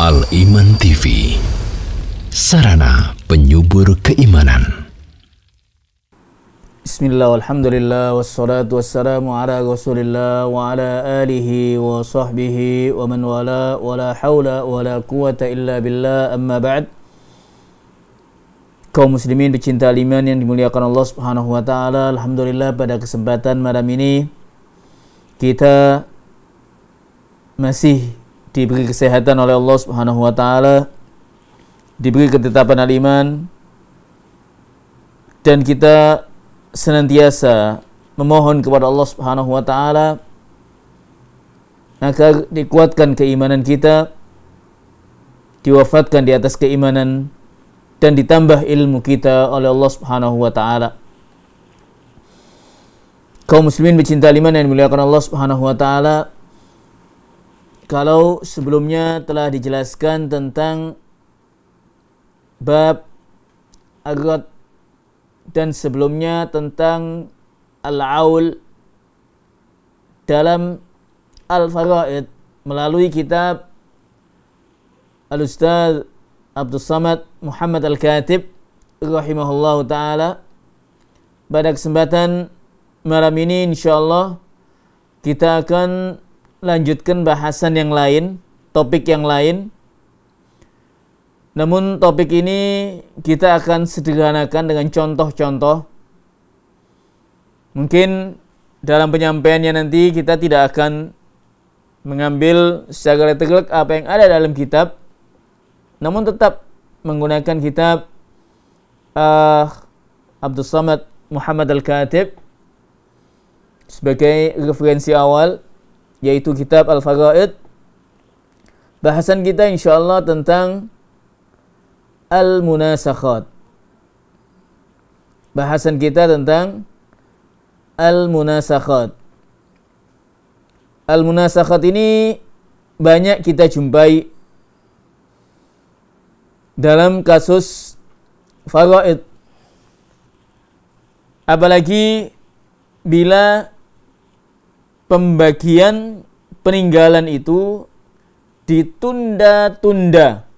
Al-Iman TV, sarana penyubur keimanan. Bismillah, alhamdulillah, wassalatu wassalamu ala rasulillah wa ala alihi wa sahbihi wa man wala, wa la hawla wa la quwata illa billah, amma ba'd. Kaum muslimin pecinta iman yang dimuliakan Allah subhanahu wa ta'ala, alhamdulillah pada kesempatan malam ini kita masih diberi kesehatan oleh Allah subhanahu wa ta'ala, diberi ketetapan al-iman, dan kita senantiasa memohon kepada Allah subhanahu wa ta'ala agar dikuatkan keimanan kita, diwafatkan di atas keimanan, dan ditambah ilmu kita oleh Allah subhanahu wa ta'ala. Kaum muslimin pecinta iman yang dimuliakan Allah subhanahu wa ta'ala, kalau sebelumnya telah dijelaskan tentang bab aghat dan sebelumnya tentang al-aul dalam al-faraid melalui kitab Al-Ustaz Abdul Samad Muhammad Al-Katib rahimahullahu ta'ala, pada kesempatan malam ini insyaallah kita akan lanjutkan bahasan yang lain, topik yang lain. Namun topik ini kita akan sederhanakan dengan contoh-contoh. Mungkin dalam penyampaiannya nanti kita tidak akan mengambil secara teglek apa yang ada dalam kitab, namun tetap menggunakan kitab Abdul Samad Muhammad Al-Katib sebagai referensi awal, yaitu kitab Al-Faraid. Bahasan kita insyaallah tentang Al-Munasakhat. Bahasan kita tentang Al-Munasakhat. Al-Munasakhat ini banyak kita jumpai dalam kasus faraid. Apalagi bila pembagian peninggalan itu ditunda-tunda,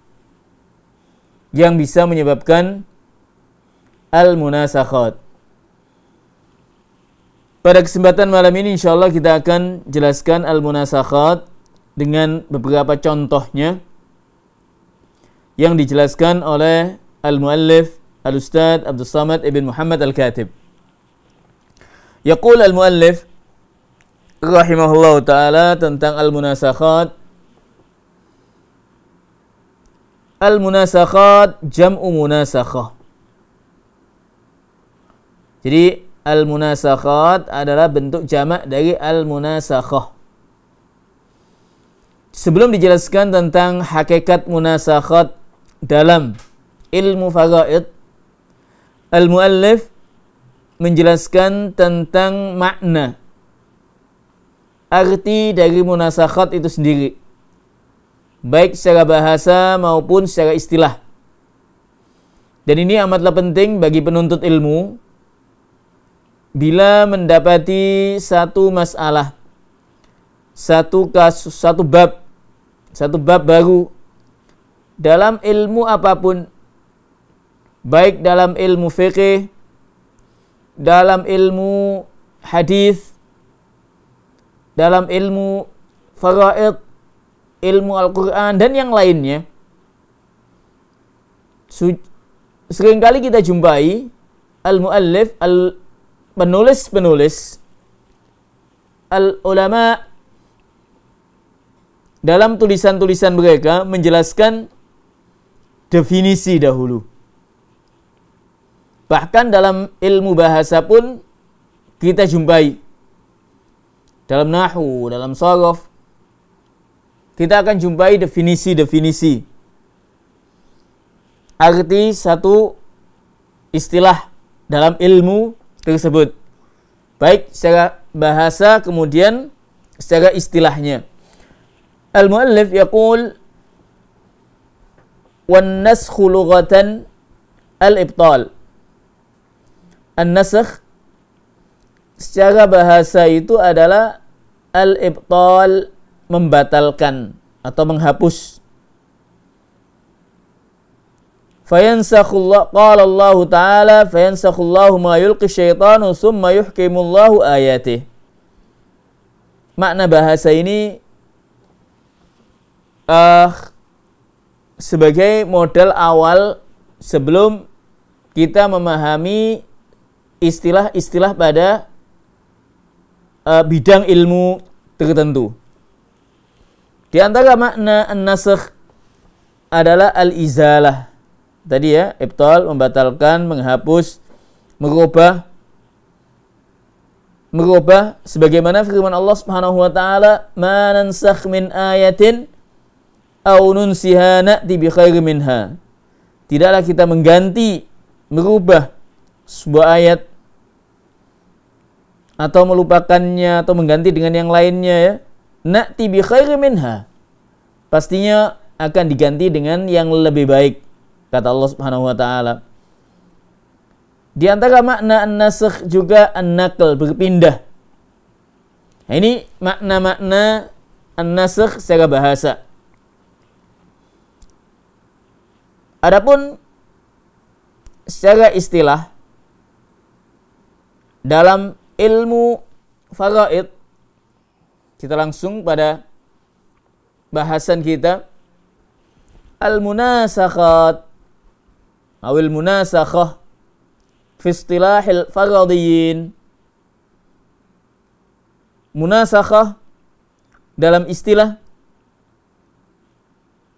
yang bisa menyebabkan al-munasakhat. Pada kesempatan malam ini insyaallah kita akan jelaskan al-munasakhat dengan beberapa contohnya yang dijelaskan oleh al-muallif al-Ustaz Abdul Samad ibn Muhammad Al-Katib. Yaqul al-muallif rahimahullahu ta'ala tentang al-munasakhat. Al-munasakhat jam'u munasakhah. Jadi al-munasakhat adalah bentuk jamak dari al-munasakhah. Sebelum dijelaskan tentang hakikat munasakhat dalam ilmu faraid, al-muallif menjelaskan tentang makna, arti dari munasakhat itu sendiri, baik secara bahasa maupun secara istilah. Dan ini amatlah penting bagi penuntut ilmu bila mendapati satu masalah, satu kasus, satu bab baru dalam ilmu apapun, baik dalam ilmu fiqih, dalam ilmu hadis, dalam ilmu faraid, ilmu Al-Quran, dan yang lainnya. Seringkali kita jumpai al-muallif, penulis-penulis, al-ulama dalam tulisan-tulisan mereka menjelaskan definisi dahulu. Bahkan dalam ilmu bahasa pun kita jumpai, dalam nahwu, dalam sharaf, kita akan jumpai definisi-definisi arti satu istilah dalam ilmu tersebut, baik secara bahasa kemudian secara istilahnya. Al-muallif yaqul wan naskhu lughatan al-ibtal. An-nasakh secara bahasa itu adalah al-ibtal, membatalkan atau menghapus. fayansakhullah qala Allah Ta'ala fayansakhullahu ma yulqi syaitanu summa yuhkimullahu ayatih. Makna bahasa ini sebagai modal awal sebelum kita memahami istilah-istilah pada bidang ilmu tertentu. Di antara makna an-nasakh adalah al-izalah. Tadi ya, ibtal, membatalkan, menghapus, merubah sebagaimana firman Allah Subhanahu wa taala, "Ma nansakh min ayatin aw nunsiha na'ti bi khairin minha." Tidaklah kita mengganti, merubah sebuah ayat atau melupakannya atau mengganti dengan yang lainnya ya. Na'ti bi khairin minha. Pastinya akan diganti dengan yang lebih baik, kata Allah Subhanahu wa taala. Di antara makna an-nasakh juga an-naql, berpindah. Nah, ini makna-makna an-nasakh secara bahasa. Adapun secara istilah dalam ilmu faraid, kita langsung pada bahasan kita, al-munasakhat awil munasakhah fi istilahil faradiyyin. Munasakhah dalam istilah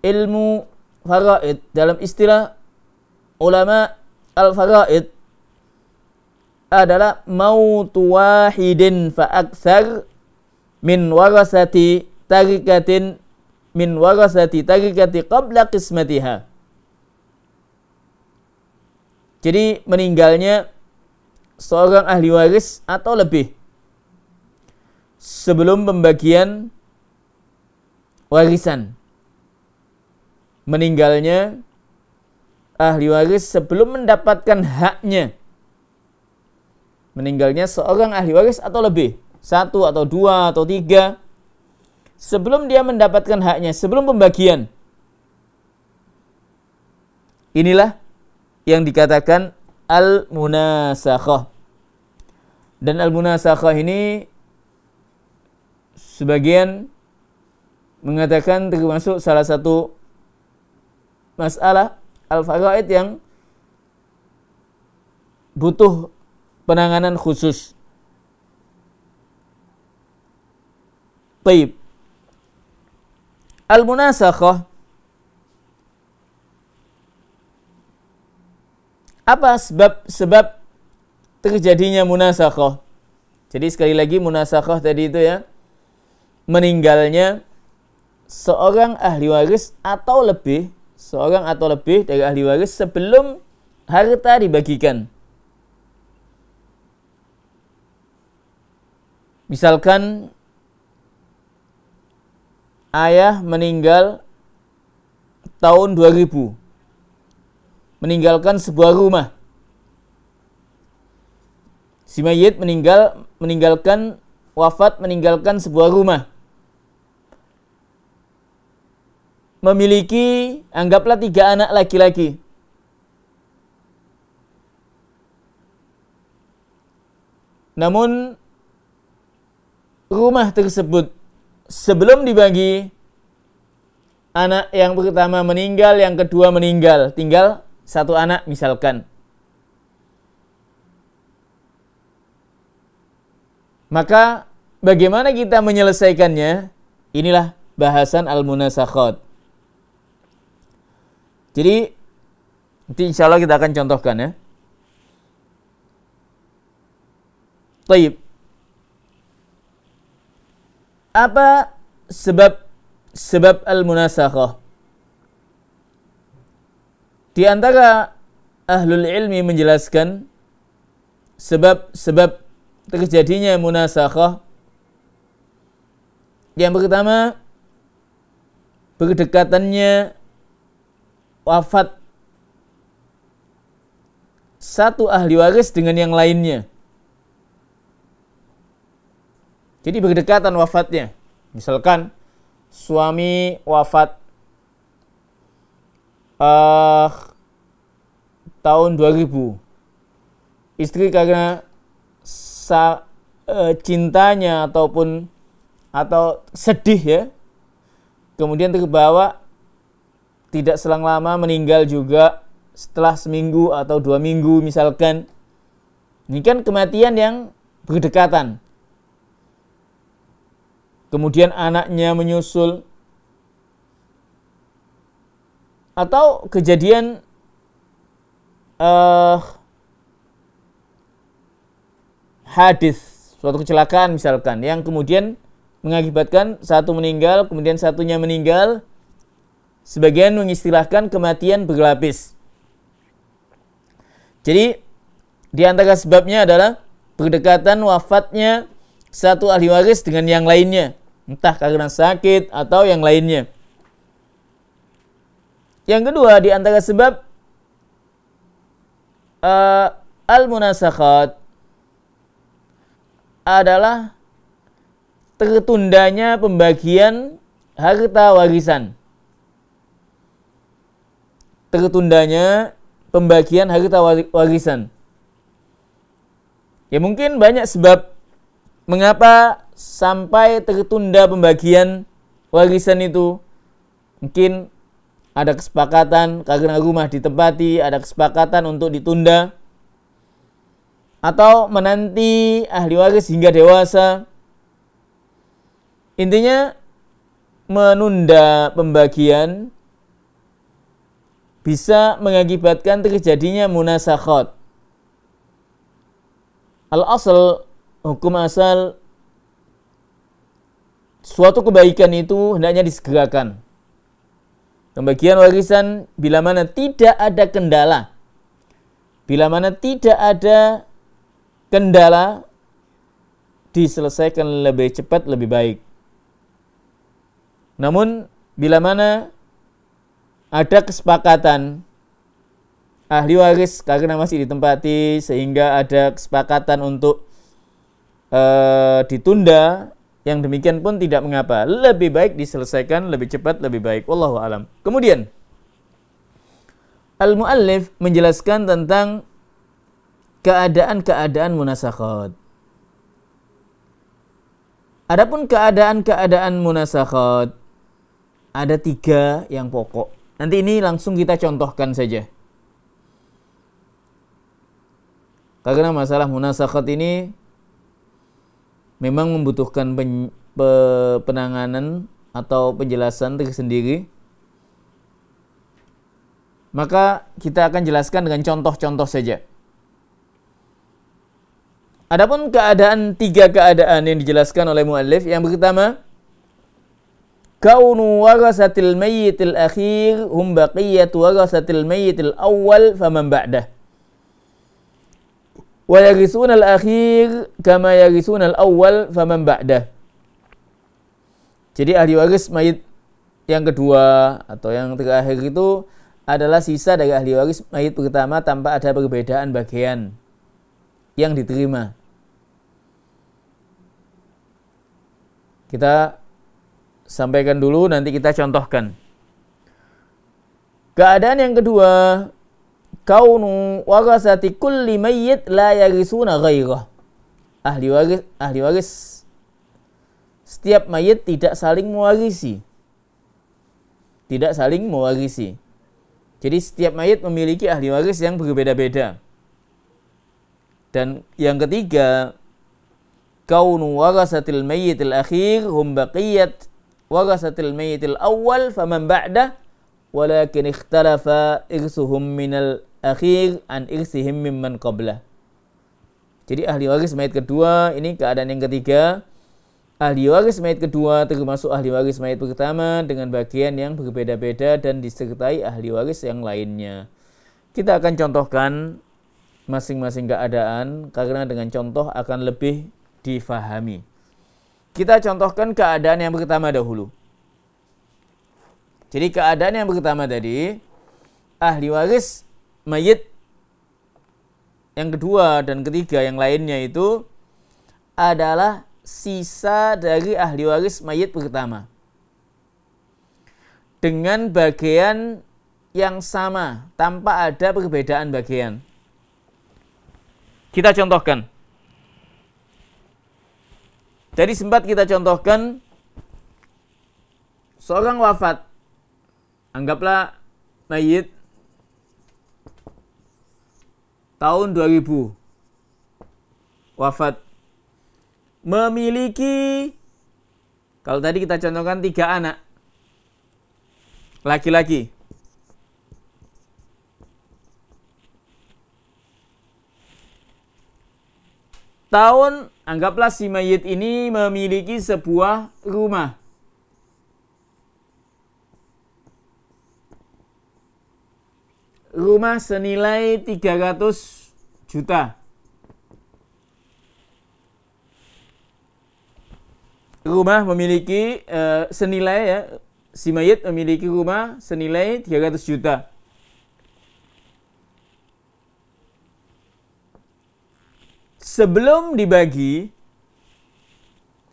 ilmu faraid, dalam istilah ulama al-faraid adalah mautu wahidin fa aktsar min warasati tarikatin qabla qismatiha. Jadi meninggalnya seorang ahli waris atau lebih sebelum pembagian warisan. Meninggalnya ahli waris sebelum mendapatkan haknya. Meninggalnya seorang ahli waris atau lebih, 1 atau 2 atau 3, sebelum dia mendapatkan haknya, sebelum pembagian. Inilah yang dikatakan al-munasakhah. Dan al-munasakhah ini sebagian mengatakan termasuk salah satu masalah al-faraid yang butuh penanganan khusus. Baik. Al-munasakhah, apa sebab terjadinya munasakhah? Jadi sekali lagi munasakhah tadi itu ya, meninggalnya seorang ahli waris atau lebih, seorang atau lebih dari ahli waris sebelum harta dibagikan. Misalkan ayah meninggal tahun 2000, meninggalkan sebuah rumah. Si mayit meninggalkan sebuah rumah. Memiliki, anggaplah 3 anak laki-laki. Namun rumah tersebut sebelum dibagi, anak yang pertama meninggal, yang kedua meninggal, tinggal 1 anak misalkan. Maka bagaimana kita menyelesaikannya? Inilah bahasan al-munasakhat. Jadi nanti insya Allah kita akan contohkan ya. Taib. Apa sebab al-munasakhah? Di antara ahlul ilmi menjelaskan sebab terjadinya munasakhah. Yang pertama, berdekatannya wafat satu ahli waris dengan yang lainnya. Jadi berdekatan wafatnya. Misalkan suami wafat tahun 2000. Istri karena cintanya atau sedih ya, kemudian terbawa, tidak selang lama meninggal juga setelah seminggu atau 2 minggu misalkan. Ini kan kematian yang berdekatan. Kemudian anaknya menyusul, atau kejadian hadis, suatu kecelakaan misalkan, yang kemudian mengakibatkan satu meninggal, kemudian satunya meninggal. Sebagian mengistilahkan kematian berlapis. Jadi di antara sebabnya adalah berdekatan wafatnya satu ahli waris dengan yang lainnya, entah karena sakit atau yang lainnya. Yang kedua di antara sebab al-munasakhat adalah tertundanya pembagian harta warisan. Tertundanya pembagian harta warisan. Ya mungkin banyak sebab mengapa sampai tertunda pembagian warisan itu. Mungkin ada kesepakatan karena rumah ditempati, ada kesepakatan untuk ditunda, atau menanti ahli waris hingga dewasa. Intinya menunda pembagian bisa mengakibatkan terjadinya munasakhat. Al-asal, hukum asal, suatu kebaikan itu hendaknya disegerakan. Pembagian warisan bila mana tidak ada kendala. Bila mana tidak ada kendala, diselesaikan lebih cepat, lebih baik. Namun bila mana ada kesepakatan ahli waris karena masih ditempati sehingga ada kesepakatan untuk ditunda, yang demikian pun tidak mengapa. Lebih baik diselesaikan lebih cepat, lebih baik. Wallahu alam. Kemudian al-muallif menjelaskan tentang keadaan-keadaan munasakhat. Adapun keadaan-keadaan munasakhat ada 3 yang pokok. Nanti ini langsung kita contohkan saja. Karena masalah munasakhat ini memang membutuhkan penanganan atau penjelasan tersendiri. Maka kita akan jelaskan dengan contoh-contoh saja. Adapun 3 keadaan yang dijelaskan oleh muallif, yang pertama, kaunu warasatil mayyitil akhir hum baqiyatu warasatil mayyitil awal faman ba'dah. Wa yarisuna al-akhir kama yarisuna al-awwal faman ba'dah. Jadi ahli waris mayit yang kedua atau yang terakhir itu adalah sisa dari ahli waris mayit pertama tanpa ada perbedaan bagian yang diterima. Kita sampaikan dulu, nanti kita contohkan. Keadaan yang kedua, kaunu warasati kulli mayyit la yarisuna ghairah. Ahli waris setiap mayit tidak saling mewarisi. Tidak saling mewarisi. Jadi setiap mayit memiliki ahli waris yang berbeda-beda. Dan yang ketiga, kaunu warasatil mayyitil akhir hum baqiyat warasatil mayyitil awal faman ba'dah walakin ikhtalafa irsuhum minal akhir an irsihim mimman qablah. Jadi ahli waris mayit kedua, ini keadaan yang ketiga. Ahli waris mayit kedua termasuk ahli waris mayit pertama dengan bagian yang berbeda-beda dan disertai ahli waris yang lainnya. Kita akan contohkan masing-masing keadaan karena dengan contoh akan lebih difahami. Kita contohkan keadaan yang pertama dahulu. Jadi keadaan yang pertama tadi, ahli waris mayit yang kedua dan ketiga yang lainnya itu adalah sisa dari ahli waris mayit pertama dengan bagian yang sama tanpa ada perbedaan bagian. Kita contohkan. Jadi sempat kita contohkan seorang wafat. Anggaplah mayit tahun 2000 wafat, memiliki, kalau tadi kita contohkan 3 anak laki-laki. Anggaplah si mayit ini memiliki sebuah rumah. Rumah senilai 300 juta. Rumah memiliki senilai, ya, si mayit memiliki rumah senilai 300 juta. Sebelum dibagi,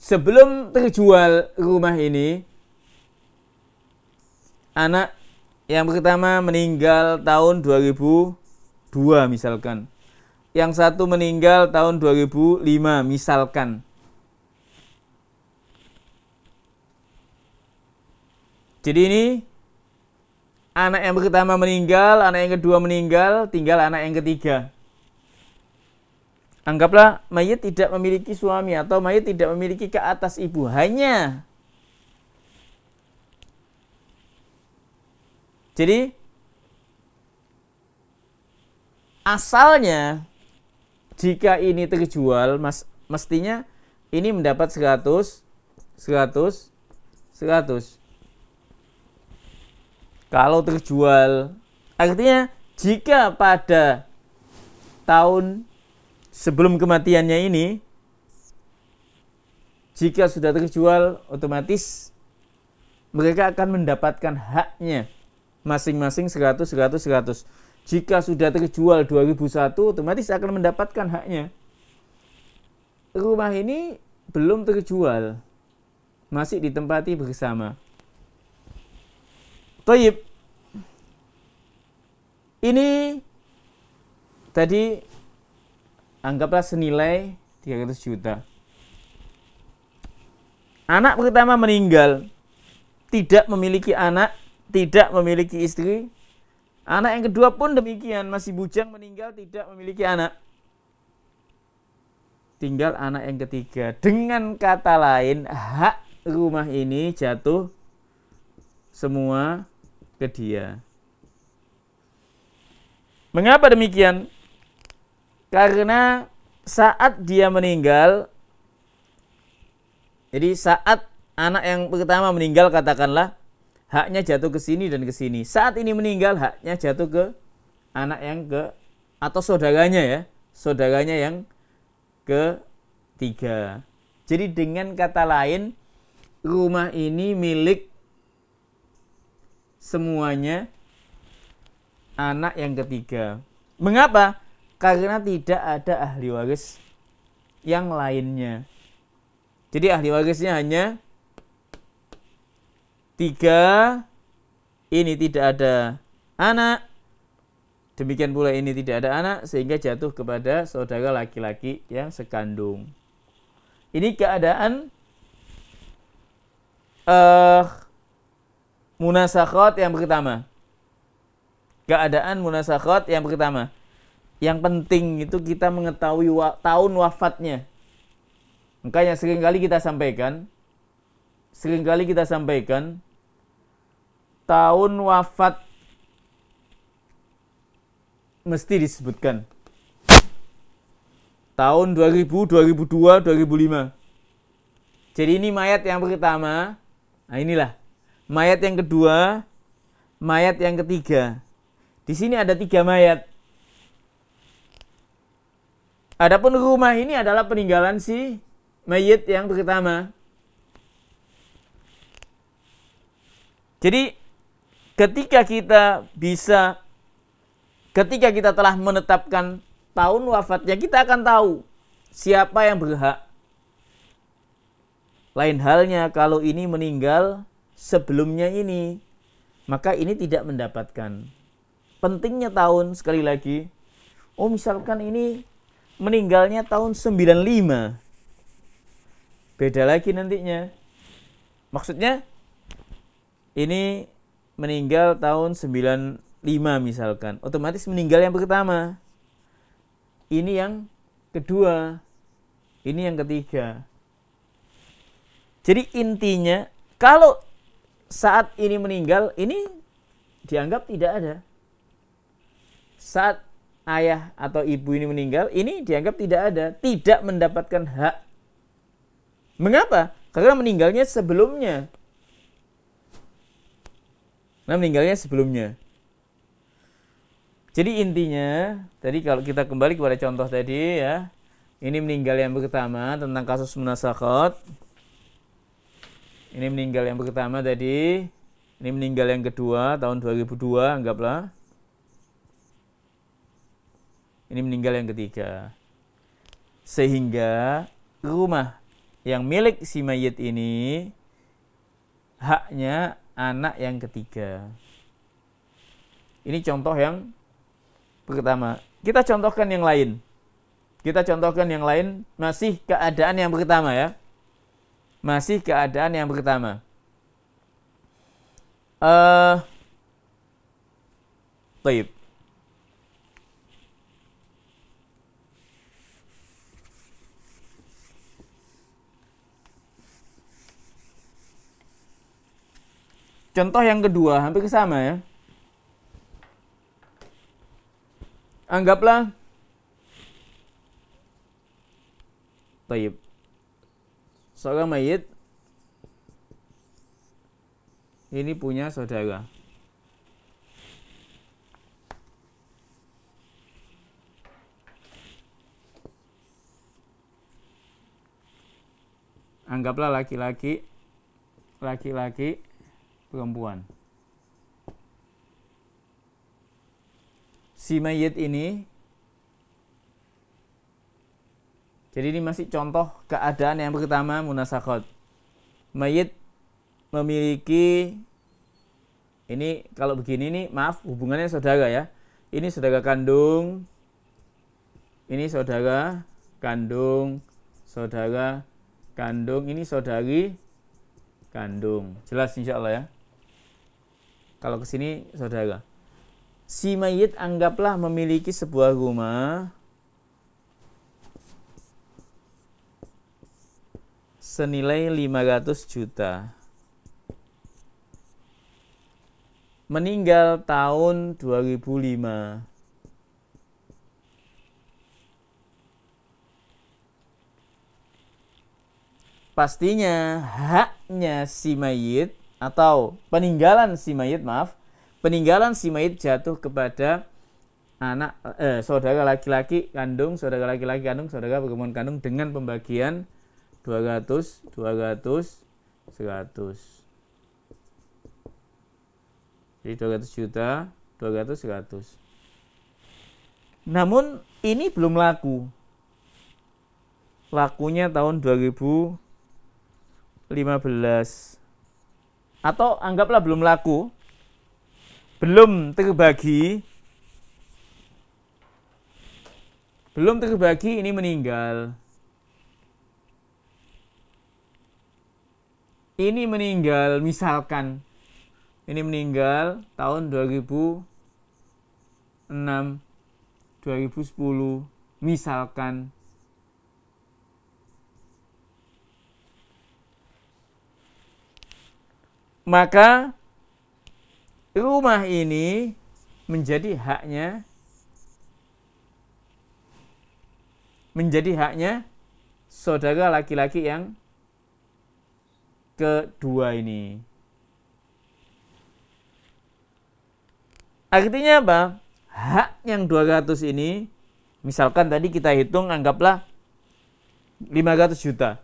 sebelum terjual rumah ini, anak yang pertama meninggal tahun 2002 misalkan. Yang satu meninggal tahun 2005 misalkan. Jadi ini anak yang pertama meninggal, anak yang kedua meninggal, tinggal anak yang ketiga. Anggaplah mayit tidak memiliki suami atau mayit tidak memiliki ke atas ibu, hanya. Jadi asalnya jika ini terjual, mestinya ini mendapat 100. Kalau terjual, artinya jika pada tahun sebelum kematiannya ini, jika sudah terjual, otomatis mereka akan mendapatkan haknya masing-masing 100. Jika sudah terjual 2001, otomatis akan mendapatkan haknya. Rumah ini belum terjual, masih ditempati bersama. Thayyib. Ini tadi anggaplah senilai 300 juta. Anak pertama meninggal, tidak memiliki anak, tidak memiliki istri. Anak yang kedua pun demikian, masih bujang meninggal, tidak memiliki anak. Tinggal anak yang ketiga. Dengan kata lain, hak rumah ini jatuh semua ke dia. Mengapa demikian? Karena saat dia meninggal, jadi saat anak yang pertama meninggal, katakanlah haknya jatuh ke sini dan ke sini. Saat ini meninggal, haknya jatuh ke anak yang ke, atau saudaranya, ya, saudaranya yang ketiga. Jadi dengan kata lain, rumah ini milik semuanya anak yang ketiga. Mengapa? Karena tidak ada ahli waris yang lainnya. Jadi ahli warisnya hanya 3. Ini tidak ada anak, demikian pula ini tidak ada anak, sehingga jatuh kepada saudara laki-laki yang sekandung. Ini keadaan munasakhat yang pertama. Keadaan munasakhat yang pertama. Yang penting itu kita mengetahui tahun wafatnya. Makanya seringkali kita sampaikan tahun wafat mesti disebutkan. Tahun 2000, 2002, 2005. Jadi ini mayat yang pertama. Nah inilah. Mayat yang kedua, mayat yang ketiga. Di sini ada 3 mayat. Adapun rumah ini adalah peninggalan si mayit yang pertama. Jadi ketika kita telah menetapkan tahun wafatnya, kita akan tahu siapa yang berhak. Lain halnya kalau ini meninggal sebelumnya ini. maka ini tidak mendapatkan. Pentingnya tahun, sekali lagi, misalkan ini meninggalnya tahun 95, beda lagi nantinya. Maksudnya ini meninggal tahun 95 misalkan, otomatis meninggal yang pertama. Ini yang kedua, ini yang ketiga. Jadi intinya, kalau saat ini meninggal, ini dianggap tidak ada. Saat ayah atau ibu ini meninggal, ini dianggap tidak ada, tidak mendapatkan hak. Mengapa? Karena meninggalnya sebelumnya. Jadi intinya, tadi kalau kita kembali kepada contoh tadi ya, ini meninggal yang pertama tentang kasus munasakhat. Ini meninggal yang pertama tadi, ini meninggal yang kedua tahun 2002 anggaplah. Ini meninggal yang ketiga. Sehingga rumah yang milik si mayit ini haknya anak yang ketiga. Ini contoh yang pertama. Kita contohkan yang lain. Masih keadaan yang pertama ya. Baik. Contoh yang kedua hampir sama ya. Anggaplah seorang mayit ini punya saudara. Anggaplah laki-laki, perempuan. Si mayit ini, jadi ini masih contoh keadaan yang pertama munasakhat. Mayit memiliki, ini kalau begini nih, maaf hubungannya saudara ya. Ini saudara kandung, ini saudara kandung, ini saudari kandung. Jelas insya Allah ya. Kalau ke sini saudara. Si mayit anggaplah memiliki sebuah rumah senilai 500 juta. Meninggal tahun 2005. Pastinya haknya si mayit atau peninggalan si mayit jatuh kepada anak saudara laki-laki kandung, saudara perempuan kandung dengan pembagian 200 100. Jadi 200 juta, 200 100. Namun ini belum laku. Lakunya tahun 2015. Atau anggaplah belum laku, belum terbagi, ini meninggal. Ini meninggal misalkan, ini meninggal tahun 2006, 2010 misalkan. Maka rumah ini menjadi haknya saudara laki-laki yang kedua ini. Artinya apa? Hak yang 200 ini, misalkan tadi kita hitung anggaplah 500 juta.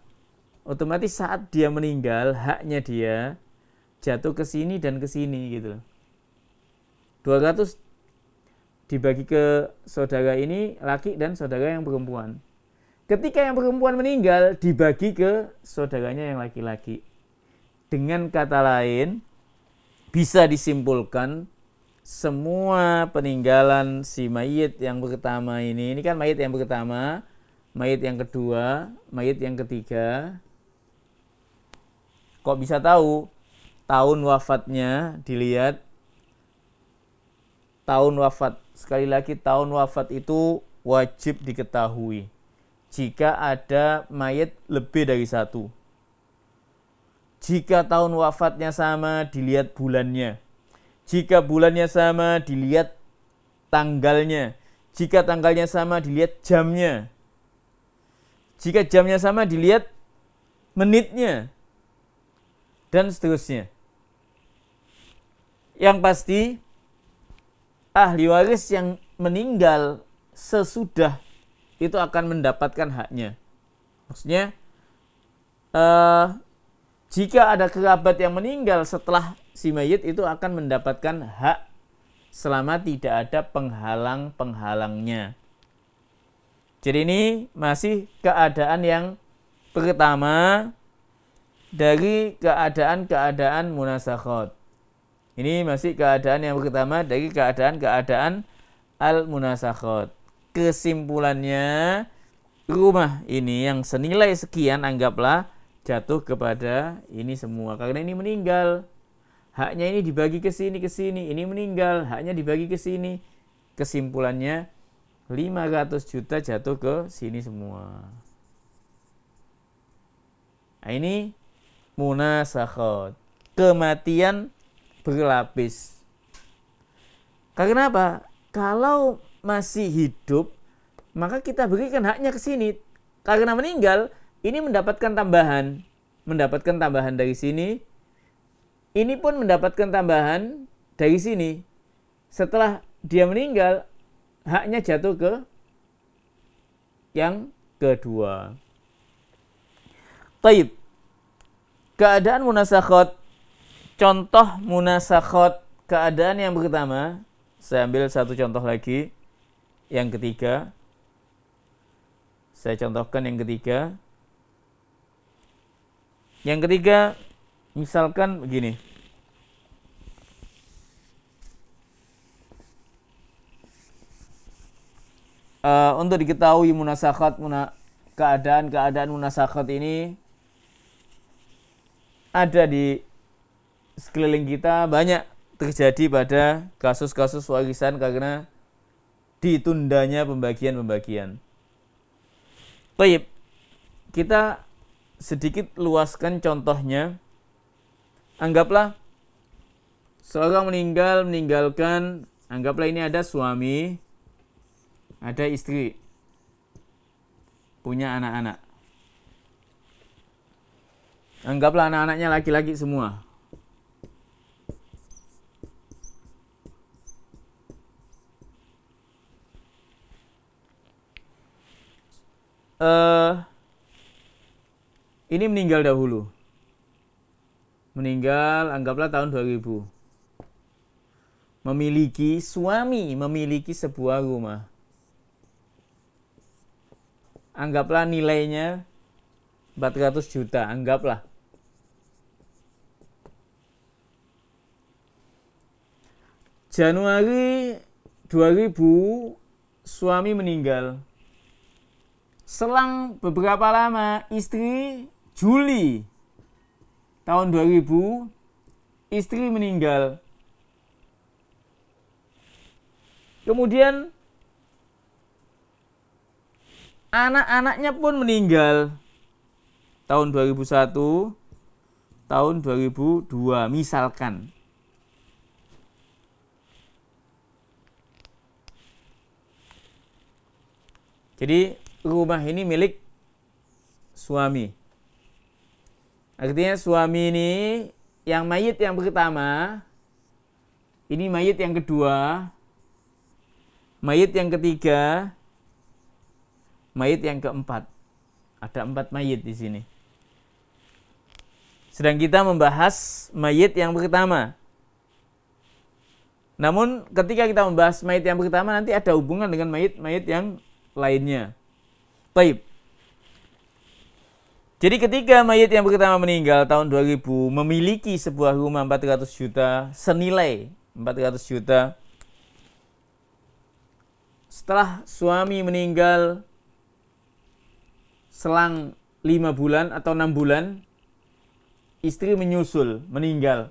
Otomatis saat dia meninggal, haknya dia jatuh ke sini dan ke sini gitu. 200 dibagi ke saudara ini laki dan saudara yang perempuan. Ketika yang perempuan meninggal, dibagi ke saudaranya yang laki-laki. Dengan kata lain, bisa disimpulkan semua peninggalan si mayit yang pertama ini kan mayit yang pertama, mayit yang kedua, mayit yang ketiga. Kok bisa tahu? Tahun wafatnya dilihat. Tahun wafat, sekali lagi tahun wafat itu wajib diketahui jika ada mayit lebih dari satu. Jika tahun wafatnya sama, dilihat bulannya. Jika bulannya sama, dilihat tanggalnya. Jika tanggalnya sama, dilihat jamnya. Jika jamnya sama, dilihat menitnya. Dan seterusnya. Yang pasti, ahli waris yang meninggal sesudah itu akan mendapatkan haknya. Maksudnya, jika ada kerabat yang meninggal setelah si mayit itu akan mendapatkan hak selama tidak ada penghalang-penghalangnya. Jadi ini masih keadaan yang pertama dari keadaan-keadaan munasakhat. Ini masih keadaan yang pertama dari keadaan-keadaan al-munasakhat. Kesimpulannya, rumah ini yang senilai sekian anggaplah jatuh kepada ini semua. Karena ini meninggal, haknya ini dibagi ke sini, ini meninggal, haknya dibagi ke sini. Kesimpulannya 500 juta jatuh ke sini semua. Nah, ini munasakhat, kematian berlapis. Karena apa? Kalau masih hidup, maka kita berikan haknya ke sini. Karena meninggal, ini mendapatkan tambahan dari sini. Ini pun mendapatkan tambahan dari sini. Setelah dia meninggal, haknya jatuh ke yang kedua. Taib. Keadaan munasakhat. Contoh munasakhat keadaan yang pertama. Saya ambil satu contoh lagi. Yang ketiga. Saya contohkan yang ketiga. Yang ketiga, misalkan begini. Untuk diketahui munasakhat, keadaan-keadaan munasakhat ini ada di sekeliling kita, banyak terjadi pada kasus-kasus warisan karena ditundanya pembagian-pembagian. Baik, kita sedikit luaskan contohnya. Anggaplah seorang meninggalkan, anggaplah ini ada suami, ada istri, punya anak-anak. Anggaplah anak-anaknya laki-laki semua. Ini meninggal dahulu. Meninggal anggaplah tahun 2000. Suami memiliki sebuah rumah. Anggaplah nilainya 400 juta, anggaplah. Januari 2000 suami meninggal. Selang beberapa lama istri Juli tahun 2000 istri meninggal. Kemudian anak-anaknya pun meninggal tahun 2001, tahun 2002 misalkan. Jadi rumah ini milik suami. Artinya suami ini yang mayit yang pertama, ini mayit yang kedua, mayit yang ketiga, mayit yang keempat. Ada 4 mayit di sini. Sedang kita membahas mayit yang pertama. Namun ketika kita membahas mayit yang pertama nanti ada hubungan dengan mayit-mayit yang lainnya. Baik. Jadi ketika mayit yang pertama meninggal tahun 2000 memiliki sebuah rumah 400 juta, senilai 400 juta. Setelah suami meninggal selang 5 bulan atau 6 bulan, istri menyusul, meninggal.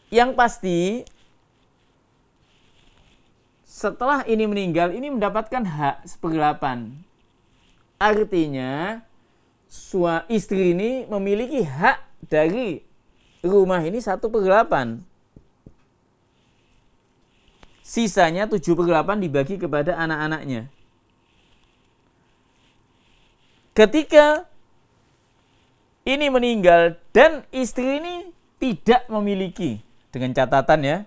Yang pasti, setelah ini meninggal, ini mendapatkan hak 1/8. Artinya, istri ini memiliki hak dari rumah ini 1/8. Sisanya 7/8 dibagi kepada anak-anaknya. Ketika ini meninggal dan istri ini tidak memiliki, dengan catatan ya,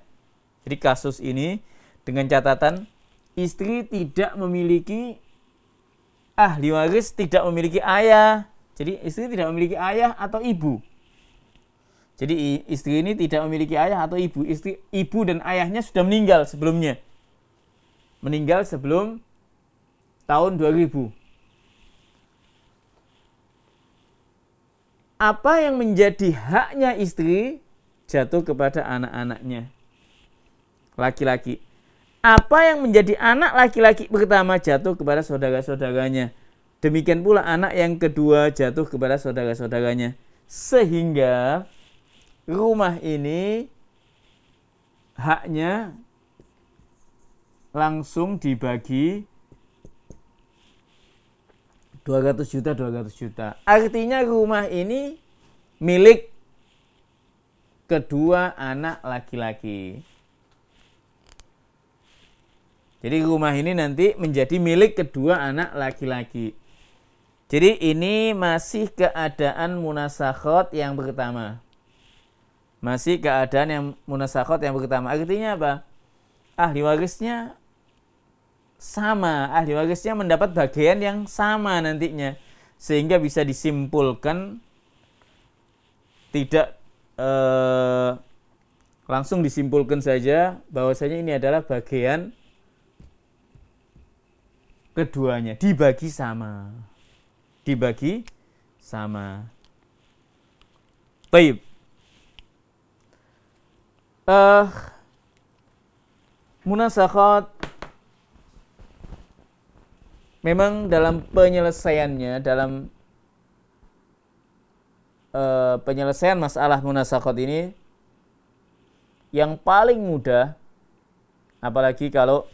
jadi kasus ini dengan catatan istri tidak memiliki ahli waris, tidak memiliki ayah. Jadi istri tidak memiliki ayah atau ibu. Jadi istri ini tidak memiliki ayah atau ibu. Ibu dan ayahnya sudah meninggal sebelumnya. Meninggal sebelum tahun 2000. Apa yang menjadi haknya istri jatuh kepada anak-anaknya, laki-laki. Apa yang menjadi anak laki-laki pertama jatuh kepada saudara-saudaranya. Demikian pula anak yang kedua jatuh kepada saudara-saudaranya. Sehingga rumah ini haknya langsung dibagi 200 juta, 200 juta. Artinya rumah ini milik kedua anak laki-laki. Jadi rumah ini nanti menjadi milik kedua anak laki-laki. Jadi ini masih keadaan munasakhot yang pertama. Masih keadaan yang munasakhot yang pertama. Artinya apa? Ahli warisnya sama. Ahli warisnya mendapat bagian yang sama nantinya. Sehingga bisa disimpulkan, tidak langsung disimpulkan saja bahwasanya ini adalah bagian keduanya, dibagi sama. Dibagi sama. Baik. Munasakhat memang dalam penyelesaiannya, dalam penyelesaian masalah munasakhat ini yang paling mudah, apalagi kalau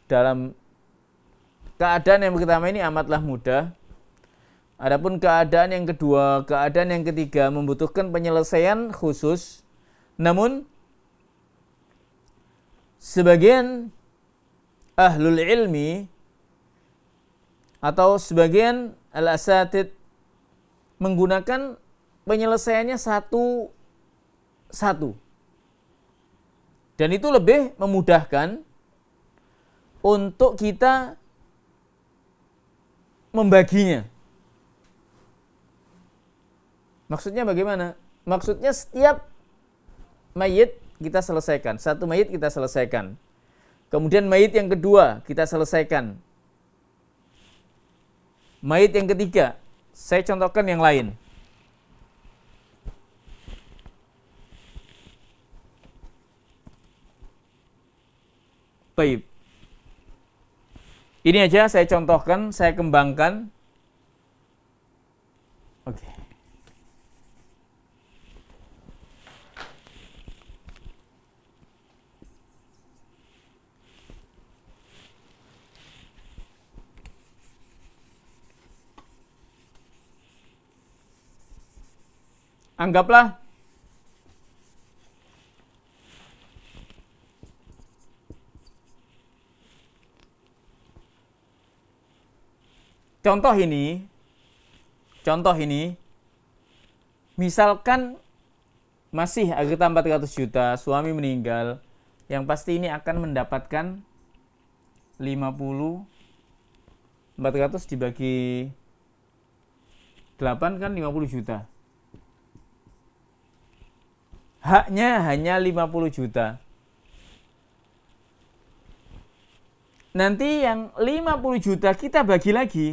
dalam keadaan yang pertama ini amatlah mudah. Adapun keadaan yang kedua, keadaan yang ketiga membutuhkan penyelesaian khusus. Namun sebagian ahlul ilmi atau sebagian al-asatid menggunakan penyelesaiannya satu-satu. Dan itu lebih memudahkan untuk kita membaginya. Maksudnya bagaimana? Maksudnya setiap mayit kita selesaikan. Satu mayit kita selesaikan. Kemudian mayit yang kedua kita selesaikan. Mayit yang ketiga, saya contohkan yang lain. Baik. Ini aja saya contohkan, saya kembangkan. Oke. Anggaplah contoh ini, misalkan masih harta 400 juta, suami meninggal, yang pasti ini akan mendapatkan 50, 400 dibagi 8 kan 50 juta. Haknya hanya 50 juta. Nanti yang 50 juta kita bagi lagi.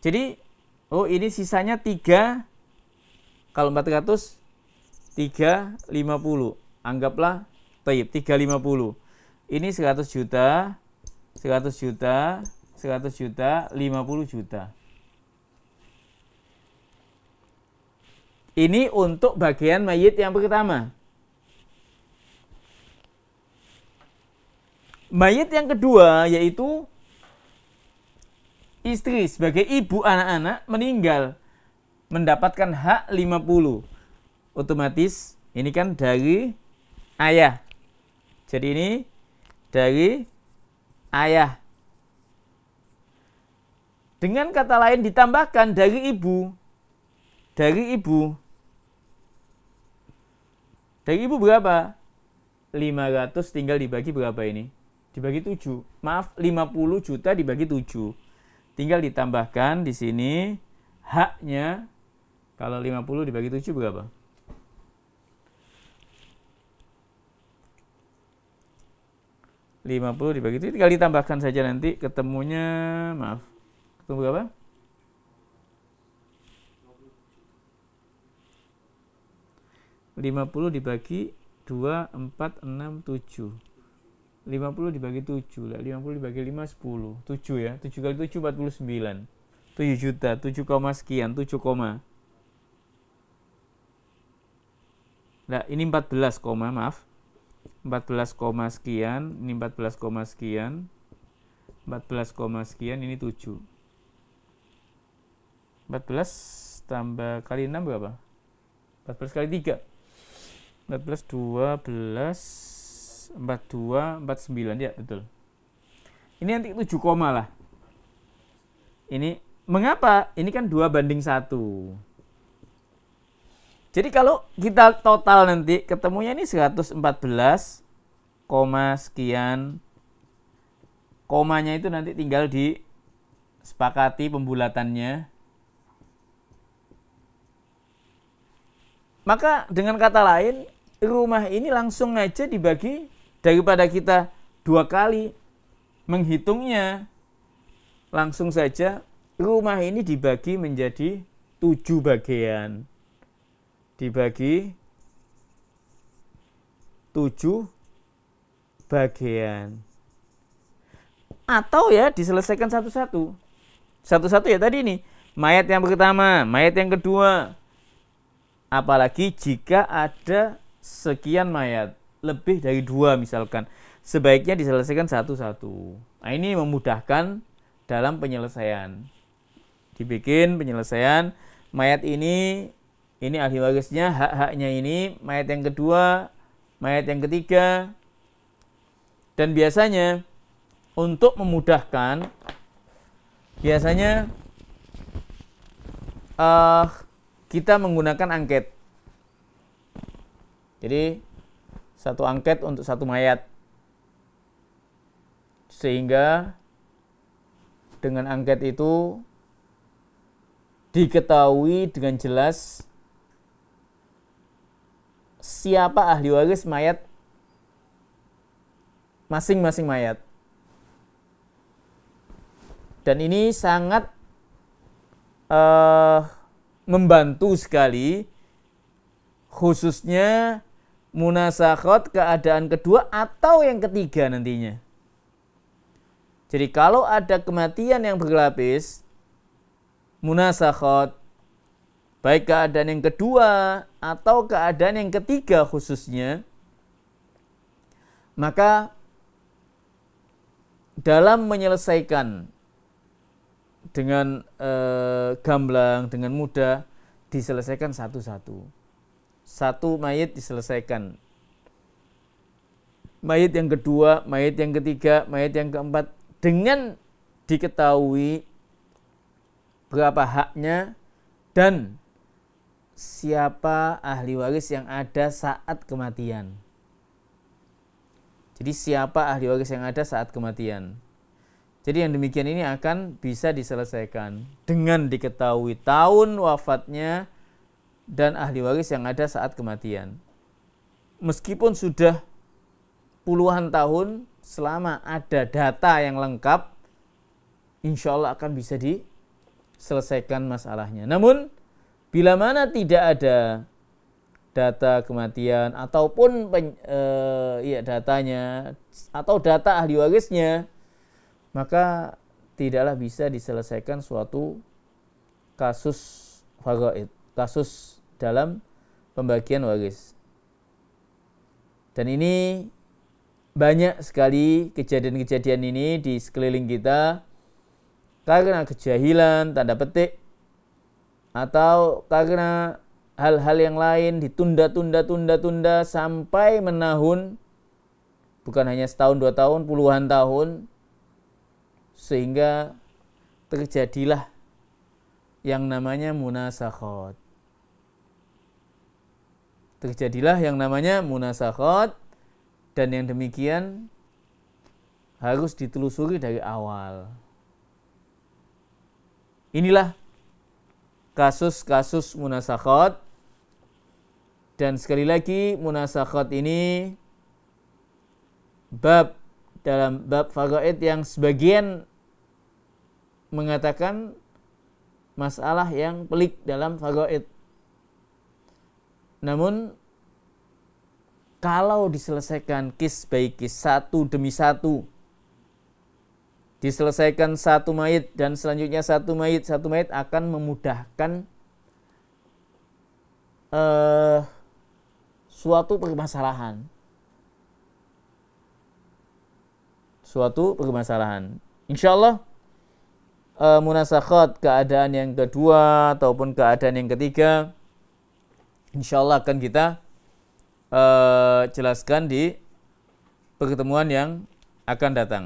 Jadi ini sisanya 3, kalau 400 350. Anggaplah taib 350. Ini 100 juta, 100 juta, 100 juta, 50 juta. Ini untuk bagian mayit yang pertama. Mayit yang kedua yaitu istri sebagai ibu anak-anak meninggal, mendapatkan hak 50. Otomatis ini kan dari ayah. Jadi ini dari ayah. Dengan kata lain ditambahkan dari ibu. Dari ibu. Dari ibu berapa? 500 tinggal dibagi berapa ini? Dibagi 7. Maaf, 50 juta dibagi 7. Tinggal ditambahkan di sini haknya. Kalau 50 dibagi 7 berapa? (50 dibagi 7) tinggal ditambahkan saja nanti ketemunya, maaf. Ketemu berapa? 50 dibagi 2, 4, 6, 7. 50 dibagi 7, 50 dibagi 5, 10. 7 ya, 7 kali 7, 49. 7 juta, 7 koma sekian, 7 koma. Nah, ini 14 koma, maaf. 14 koma sekian, ini 14 koma sekian. 14 koma sekian, ini 7. 14 tambah kali 6 berapa? 14 kali 3. 14, 12... 42, 49, ya betul. Ini nanti 7 koma lah. Ini mengapa? Ini kan 2:1. Jadi kalau kita total nanti ketemunya ini 114 koma sekian. Komanya itu nanti tinggal disepakati pembulatannya. Maka dengan kata lain, rumah ini langsung aja dibagi, daripada kita 2 kali menghitungnya, langsung saja rumah ini dibagi menjadi 7 bagian. Dibagi 7 bagian. Atau ya diselesaikan satu-satu. Satu-satu ya tadi nih. Mayat yang pertama, mayat yang kedua. Apalagi jika ada sekian mayat, lebih dari 2 misalkan, sebaiknya diselesaikan satu-satu. Nah, ini memudahkan dalam penyelesaian. Dibikin penyelesaian mayat ini ahli warisnya, hak-haknya ini, mayat yang kedua, mayat yang ketiga. Dan biasanya untuk memudahkan, biasanya kita menggunakan angket. Jadi satu angket untuk satu mayat, sehingga dengan angket itu diketahui dengan jelas siapa ahli waris mayat masing-masing mayat. Dan ini sangat membantu sekali, khususnya munasakhat keadaan kedua atau yang ketiga nantinya. Jadi kalau ada kematian yang berlapis, munasakhat, baik keadaan yang kedua atau keadaan yang ketiga khususnya, maka dalam menyelesaikan dengan gamblang, dengan mudah, diselesaikan satu-satu. Satu mayit diselesaikan. Mayit yang kedua, mayit yang ketiga, mayit yang keempat, dengan diketahui berapa haknya dan siapa ahli waris yang ada saat kematian. Jadi siapa ahli waris yang ada saat kematian. Jadi yang demikian ini akan bisa diselesaikan dengan diketahui tahun wafatnya dan ahli waris yang ada saat kematian. Meskipun sudah puluhan tahun, selama ada data yang lengkap, insya Allah akan bisa selesaikan masalahnya. Namun bila mana tidak ada data kematian ataupun datanya atau data ahli warisnya, maka tidaklah bisa diselesaikan suatu kasus faraid, kasus dalam pembagian waris. Dan ini banyak sekali kejadian-kejadian ini di sekeliling kita karena kejahilan, tanda petik, atau karena hal-hal yang lain ditunda sampai menahun, bukan hanya setahun, 2 tahun, puluhan tahun, sehingga terjadilah yang namanya munasakhat. Terjadilah yang namanya munasakhat, dan yang demikian harus ditelusuri dari awal. Inilah kasus-kasus munasakhat, dan sekali lagi munasakhat ini dalam bab faraid yang sebagian mengatakan masalah yang pelik dalam faraid. Namun kalau diselesaikan kis by kis, satu demi satu, diselesaikan satu mayit dan selanjutnya satu mayit akan memudahkan suatu permasalahan. Insya Allah munasakhat keadaan yang kedua ataupun keadaan yang ketiga, insya Allah akan kita jelaskan di pertemuan yang akan datang.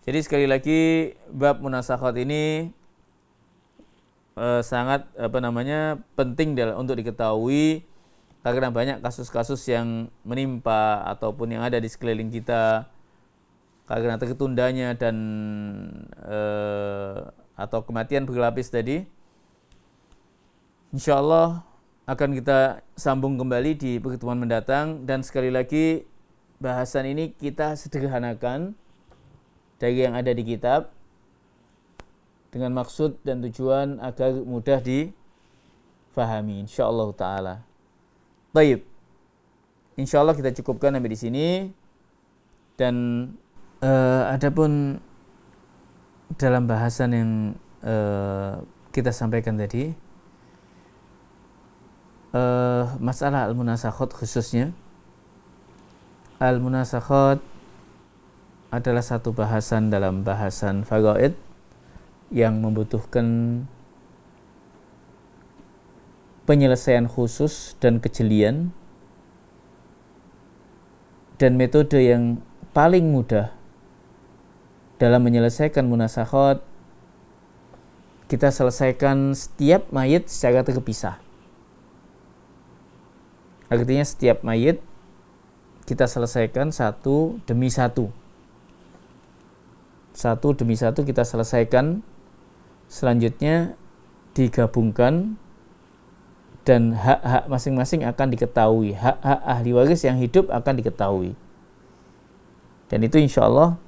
Jadi sekali lagi bab munasakhat ini sangat penting untuk diketahui, karena banyak kasus-kasus yang menimpa ataupun yang ada di sekeliling kita karena tertundanya dan atau kematian berlapis tadi. Insya Allah akan kita sambung kembali di pertemuan mendatang, dan sekali lagi bahasan ini kita sederhanakan dari yang ada di kitab dengan maksud dan tujuan agar mudah difahami, insyaallah taala. Baik. Insyaallah kita cukupkan sampai di sini, dan adapun dalam bahasan yang kita sampaikan tadi, masalah al-munasakhat khususnya, al-munasakhat adalah satu bahasan dalam bahasan faraid yang membutuhkan penyelesaian khusus dan kejelian, dan metode yang paling mudah dalam menyelesaikan munasakhat, kita selesaikan setiap mayit secara terpisah. Artinya setiap mayit kita selesaikan satu demi satu kita selesaikan, selanjutnya digabungkan, dan hak-hak masing-masing akan diketahui, hak-hak ahli waris yang hidup akan diketahui, dan itu insya Allah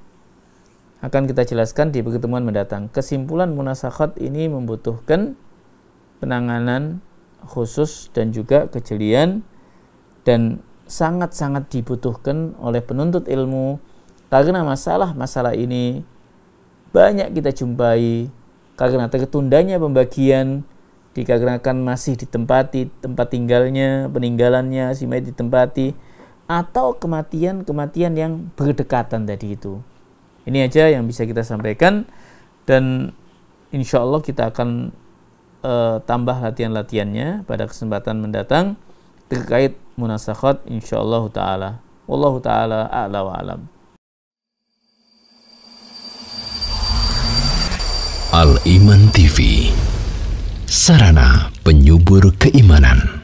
akan kita jelaskan di pertemuan mendatang. Kesimpulan munasakhat ini membutuhkan penanganan khusus dan juga kejelian, dan sangat-sangat dibutuhkan oleh penuntut ilmu, karena masalah-masalah ini banyak kita jumpai karena tertundanya pembagian, dikarenakan masih ditempati tempat tinggalnya, peninggalannya si mayit ditempati, atau kematian-kematian yang berdekatan tadi itu. Ini aja yang bisa kita sampaikan, dan insya Allah kita akan tambah latihan-latihannya pada kesempatan mendatang terkait munasakhat insyaallah taala. Wallahu taala a'la wa alam. Al Iman TV, sarana penyubur keimanan.